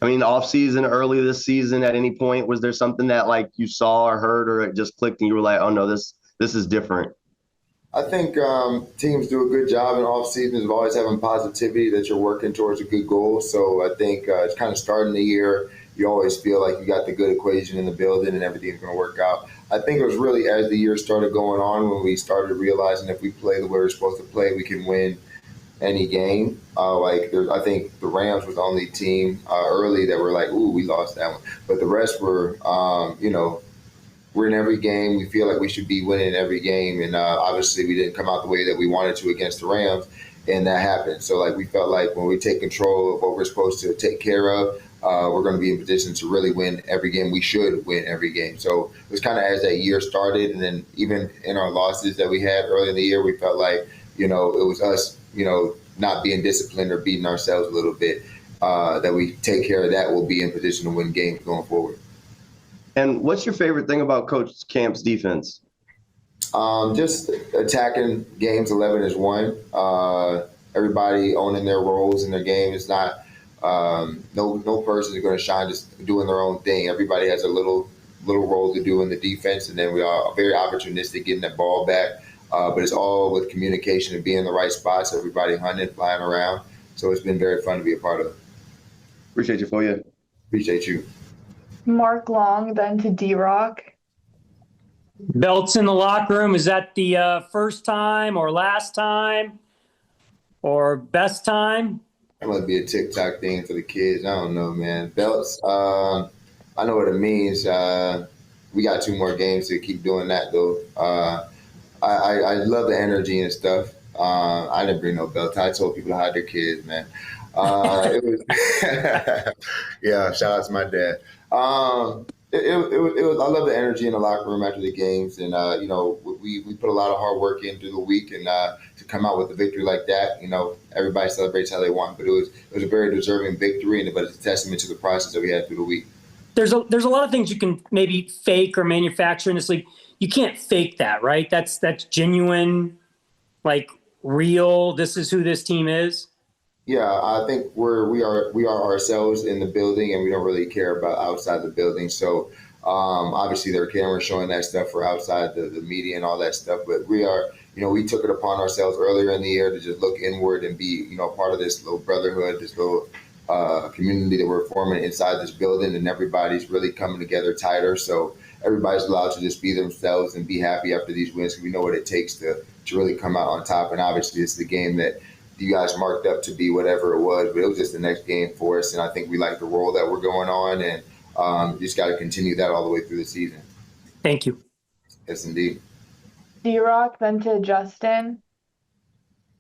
I mean, off season, early this season, at any point, was there something that like you saw or heard or it just clicked and you were like, oh no, this is different? I think teams do a good job in off seasons of always having positivity that you're working towards a good goal. So I think it's kind of starting the year. You always feel like you got the good equation in the building and everything's going to work out. I think it was really as the year started going on when we started realizing if we play the way we're supposed to play, we can win any game. I think the Rams was the only team early that were like, "Ooh, we lost that one," but the rest were, we're in every game. We feel like we should be winning every game, and obviously we didn't come out the way that we wanted to against the Rams, and that happened. So like we felt like when we take control of what we're supposed to take care of, we're going to be in position to really win every game. We should win every game. So it was kind of as that year started, and then even in our losses that we had early in the year, we felt like it was us, not being disciplined or beating ourselves a little bit. That we take care of that, we'll be in position to win games going forward. And what's your favorite thing about Coach Camp's defense? Just attacking games 11 is one. Everybody owning their roles in their game. It's not no person is going to shine just doing their own thing. Everybody has a little role to do in the defense, and then we are very opportunistic getting that ball back. But it's all with communication and being in the right spots. Everybody hunting, flying around. So it's been very fun to be a part of. Appreciate you, Foye. Appreciate you. Mark Long, then to D-Rock. Belts in the locker room, is that the first time or last time or best time? That must be a TikTok thing for the kids. I don't know, man. Belts, I know what it means. We got 2 more games to keep doing that, though. I love the energy and stuff. I didn't bring no belts. I told people to hide their kids, man. It was yeah, shout out to my dad. It was. I love the energy in the locker room after the games, and we put a lot of hard work in through the week, and to come out with a victory like that, everybody celebrates how they want, but it was a very deserving victory, but it's a testament to the process that we had through the week. There's a lot of things you can maybe fake or manufacture in this league. You can't fake that, right? That's genuine, like real. This is who this team is. Yeah, I think we are ourselves in the building, and we don't really care about outside the building. So obviously there are cameras showing that stuff for outside the media and all that stuff. But we are, we took it upon ourselves earlier in the year to just look inward and be, part of this little brotherhood, this little community that we're forming inside this building, and everybody's really coming together tighter. So everybody's allowed to just be themselves and be happy after these wins, because we know what it takes to really come out on top. And obviously it's the game that you guys marked up to be whatever it was, but it was just the next game for us. And I think we like the role that we're going on, and just got to continue that all the way through the season. Thank you. Yes, indeed. D-Rock, then to Justin.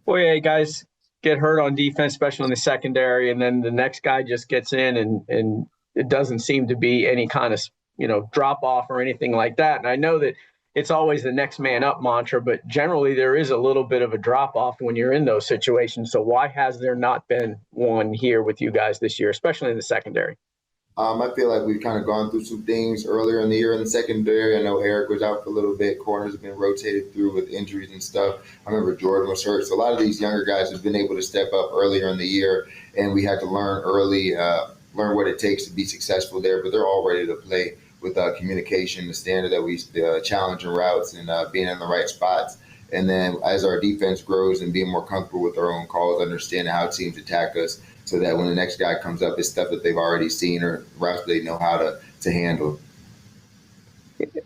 Well, yeah, guys get hurt on defense, especially in the secondary, and then the next guy just gets in, and it doesn't seem to be any kind of drop off or anything like that. And I know that it's always the next man up mantra, but generally there is a little bit of a drop off when you're in those situations. So why has there not been one here with you guys this year, especially in the secondary? I feel like we've kind of gone through some things earlier in the year in the secondary. I know Eric was out for a little bit. Corners have been rotated through with injuries and stuff. I remember Jordan was hurt. So a lot of these younger guys have been able to step up earlier in the year, and we had to learn early, learn what it takes to be successful there. But they're all ready to play with communication, the standard that we challenging routes, and being in the right spots. And then as our defense grows and being more comfortable with our own calls, understanding how teams attack us, so that when the next guy comes up, it's stuff that they've already seen or routes they know how to handle.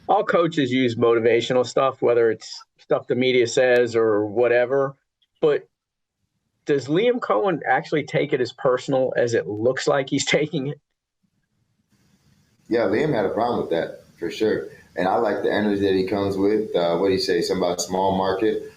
All coaches use motivational stuff, whether it's stuff the media says or whatever. But does Liam Coen actually take it as personal as it looks like he's taking it? Yeah, Liam had a problem with that for sure. And I like the energy that he comes with. What did he say? Something about small market.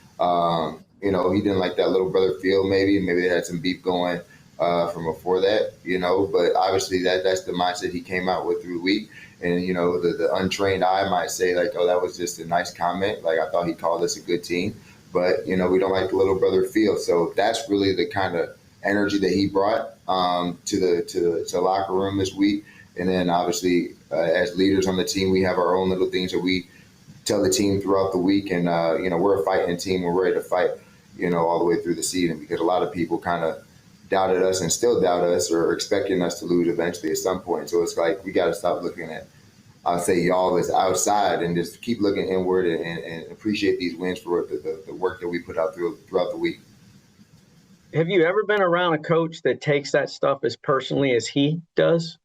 He didn't like that little brother feel maybe. Maybe they had some beef going from before that, But obviously that's the mindset he came out with through the week. And, the untrained eye might say, like, oh, that was just a nice comment. Like, I thought he called us a good team. But, we don't like the little brother feel. So that's really the kind of energy that he brought to the locker room this week. And then obviously, as leaders on the team, we have our own little things that we tell the team throughout the week. And, we're a fighting team. We're ready to fight, all the way through the season, because a lot of people kind of doubted us and still doubt us or expecting us to lose eventually at some point. So it's like we got to stop looking at, I'll say, y'all as outside and just keep looking inward and appreciate these wins for the work that we put out throughout the week. Have you ever been around a coach that takes that stuff as personally as he does?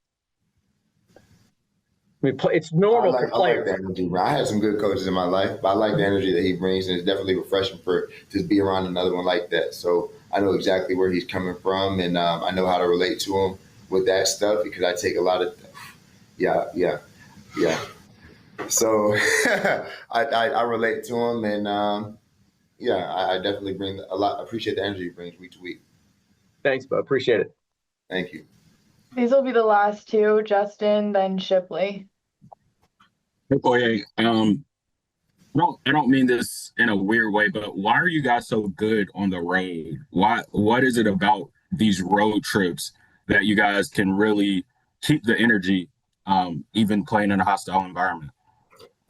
I mean, it's normal for players. I like the energy. I had some good coaches in my life, but I like the energy that he brings, and it's definitely refreshing to be around another one like that. So I know exactly where he's coming from, and I know how to relate to him with that stuff because I take a lot of, yeah. So I relate to him, and I definitely bring a lot. Appreciate the energy he brings week to week. Thanks, bud. Appreciate it. Thank you. These will be the last two, Justin, then Shipley. Hey, Foye, I don't mean this in a weird way, but why are you guys so good on the road? What is it about these road trips that you guys can really keep the energy, even playing in a hostile environment?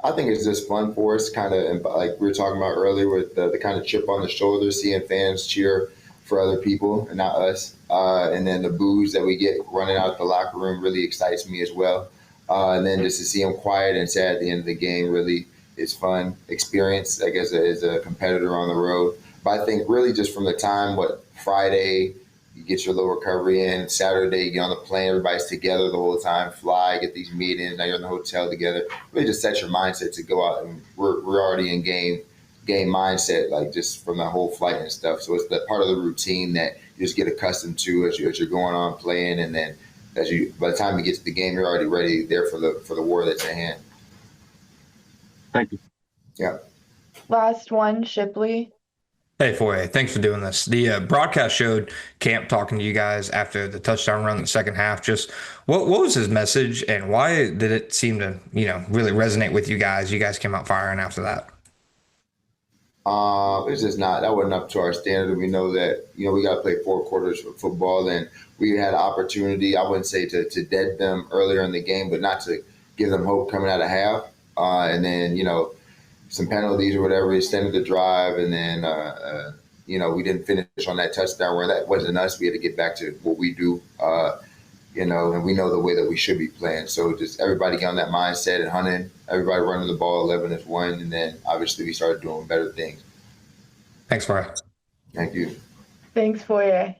I think it's just fun for us, kind of like we were talking about earlier with the kind of chip on the shoulder, seeing fans cheer for other people and not us. And then the boos that we get running out the locker room really excites me as well. And then just to see them quiet and sad at the end of the game really is fun experience, I guess, as a competitor on the road. But I think really just from the time, Friday, you get your little recovery in, Saturday, you get on the plane, everybody's together the whole time, fly, get these meetings, now you're in the hotel together. Really just set your mindset to go out, and we're already in game mindset, like just from the whole flight and stuff. So it's that part of the routine that you just get accustomed to as you're going on playing, and then by the time you get to the game, you're already ready there for the war that's at hand. Thank you. Yeah. Last one, Shipley. Hey, Foye, thanks for doing this. The broadcast showed Camp talking to you guys after the touchdown run in the second half. Just what was his message, and why did it seem to, really resonate with you guys? You guys came out firing after that. It's just that wasn't up to our standard. We know that, we got to play 4 quarters of football, and we had an opportunity, I wouldn't say to dead them earlier in the game, but not to give them hope coming out of half. And then, some penalties or whatever, extended the drive, and then, we didn't finish on that touchdown where that wasn't us. We had to get back to what we do, and we know the way that we should be playing. So just everybody get on that mindset and hunting, everybody running the ball 11-1, and then obviously we started doing better things. Thanks, Foye. Thank you. Thanks, Foye.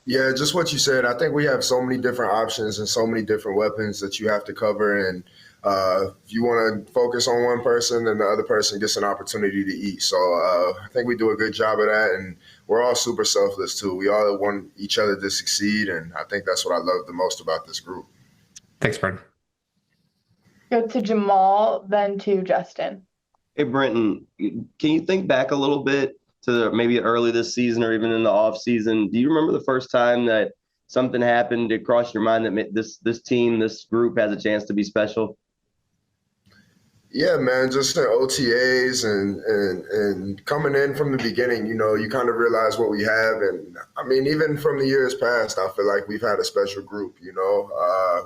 Yeah, just what you said. I think we have so many different options and so many different weapons that you have to cover. And if you want to focus on one person, then the other person gets an opportunity to eat. So I think we do a good job of that. And we're all super selfless, too. We all want each other to succeed. And I think that's what I love the most about this group. Thanks, Brenton. Go to Jamal, then to Justin. Hey, Brenton, can you think back a little bit to maybe early this season or even in the off season? Do you remember the first time that something happened to cross your mind that this team, this group has a chance to be special? Yeah, man, just the OTAs and coming in from the beginning, you kind of realize what we have. And I mean, even from the years past, I feel like we've had a special group,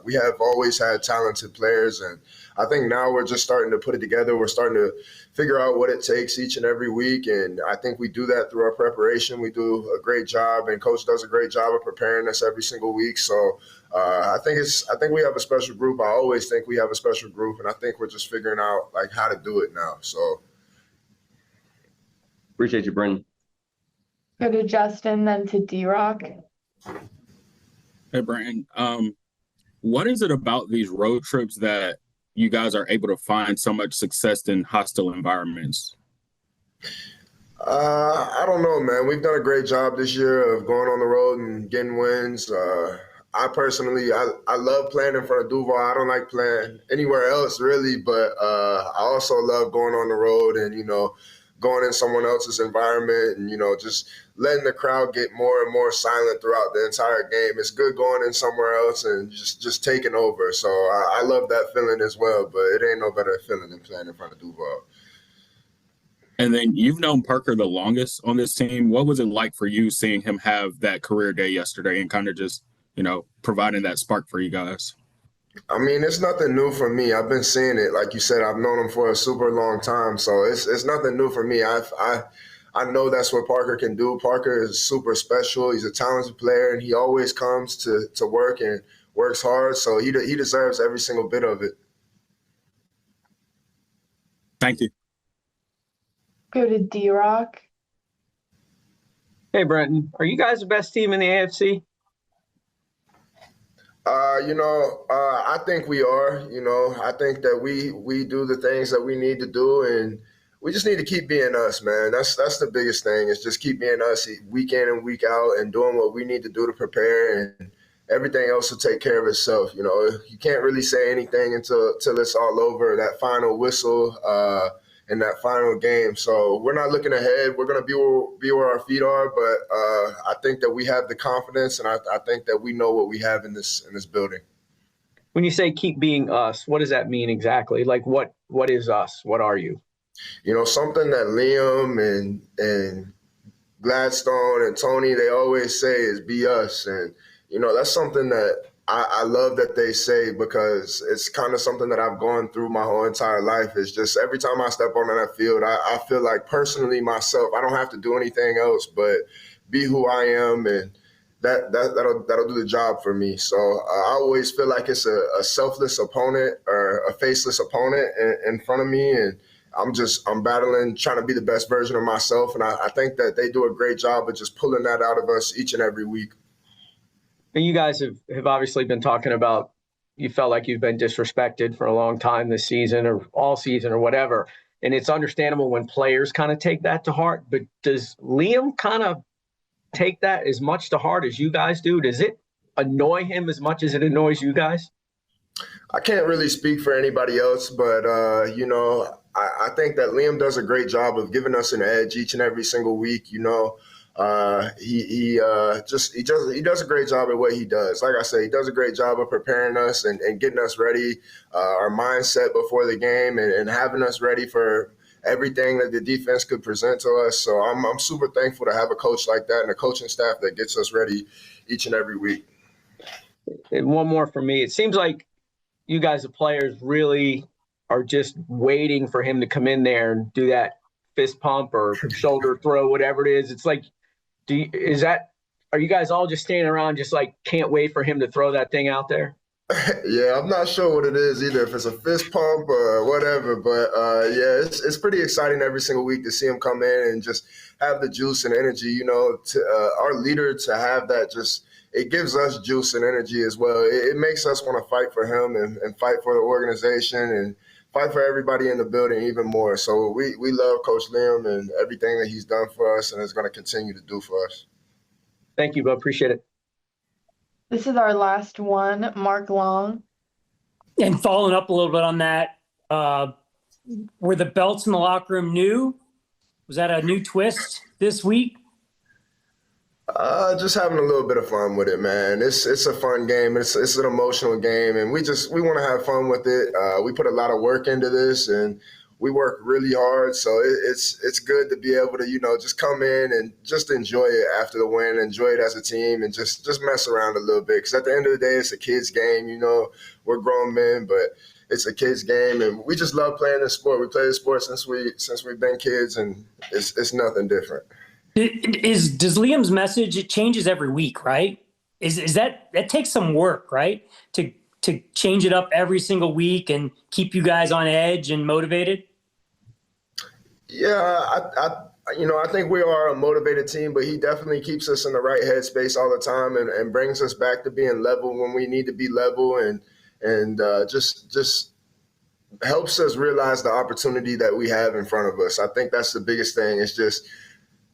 we have always had talented players. And I think now we're just starting to put it together. We're starting to figure out what it takes each and every week. And I think we do that through our preparation. We do a great job, and Coach does a great job of preparing us every single week. So I think we have a special group. I always think we have a special group, and I think we're just figuring out how to do it now. So Appreciate you, Brenton. Go to Justin, then to D-Rock. Hey, Brenton, what is it about these road trips that you guys are able to find so much success in hostile environments? I don't know, man. We've done a great job this year of going on the road and getting wins. I personally, I love playing in front of Duval. I don't like playing anywhere else really, but I also love going on the road and, going in someone else's environment and, just letting the crowd get more and more silent throughout the entire game. It's good going in somewhere else and just taking over. So I love that feeling as well, but it ain't no better feeling than playing in front of Duval. And then you've known Parker the longest on this team. What was it like for you seeing him have that career day yesterday and kind of just, providing that spark for you guys? I mean, it's nothing new for me. I've been seeing it. Like you said, I've known him for a super long time. So it's nothing new for me. I know that's what Parker can do. Parker is super special. He's a talented player, and he always comes to work and works hard. So he deserves every single bit of it. Thank you. Go to D-Rock. Hey, Brenton, are you guys the best team in the AFC? I think we are. I think that we do the things that we need to do, and we just need to keep being us, man. That's the biggest thing, is just keep being us week in and week out and doing what we need to do to prepare, and everything else will take care of itself. You can't really say anything until it's all over, that final whistle in that final game. So we're not looking ahead. We're going to be where our feet are, but I think that we have the confidence, and I think that we know what we have in this building. When you say keep being us, what does that mean exactly? Like what is us? What are you? Something that Liam and Gladstone and Tony, they always say is be us. And, that's something that I love that they say, because it's kind of something that I've gone through my whole entire life. It's just every time I step on that field, I feel like personally myself, I don't have to do anything else but be who I am, and that'll do the job for me. So I always feel like it's a selfless opponent or a faceless opponent in front of me, and I'm battling, trying to be the best version of myself. And I think that they do a great job of just pulling that out of us each and every week. And you guys have obviously been talking about, you felt like you've been disrespected for a long time this season or all season or whatever. And it's understandable when players kind of take that to heart. But does Liam kind of take that as much to heart as you guys do? Does it annoy him as much as it annoys you guys? I can't really speak for anybody else, but, I think that Liam does a great job of giving us an edge each and every single week. He does a great job at what he does. Like I say, he does a great job of preparing us and getting us ready, our mindset before the game, and having us ready for everything that the defense could present to us. So I'm super thankful to have a coach like that and a coaching staff that gets us ready each and every week. And one more for me. It seems like you guys, the players, really are just waiting for him to come in there and do that fist pump or shoulder throw, whatever it is. It's like, are you guys all just standing around just like can't wait for him to throw that thing out there? Yeah, I'm not sure what it is either, if it's a fist pump or whatever, but yeah, it's pretty exciting every single week to see him come in and just have the juice and energy, to our leader to have that. Just, it gives us juice and energy as well. It makes us want to fight for him and fight for the organization and fight for everybody in the building even more. So we love Coach Liam and everything that he's done for us and is going to continue to do for us. Thank you, Bo. Appreciate it. This is our last one, Mark Long. And following up a little bit on that, were the belts in the locker room new? Was that a new twist this week? Just having a little bit of fun with it, man. It's a fun game. It's an emotional game, and we want to have fun with it. We put a lot of work into this, and we work really hard. So it's good to be able to, just come in and just enjoy it after the win, enjoy it as a team, and just mess around a little bit. Because at the end of the day, it's a kid's game. We're grown men, but it's a kid's game, and we just love playing this sport. We play this sport since we've been kids, and it's nothing different. Does Liam's message, it changes every week, right? Is that takes some work, right? To change it up every single week and keep you guys on edge and motivated? Yeah, I think we are a motivated team, but he definitely keeps us in the right headspace all the time and brings us back to being level when we need to be level, and just helps us realize the opportunity that we have in front of us. I think that's the biggest thing. It's just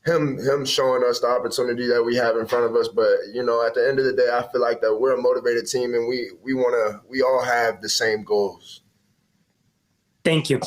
him showing us the opportunity that we have in front of us. But, at the end of the day, I feel like that we're a motivated team, and we all have the same goals. Thank you.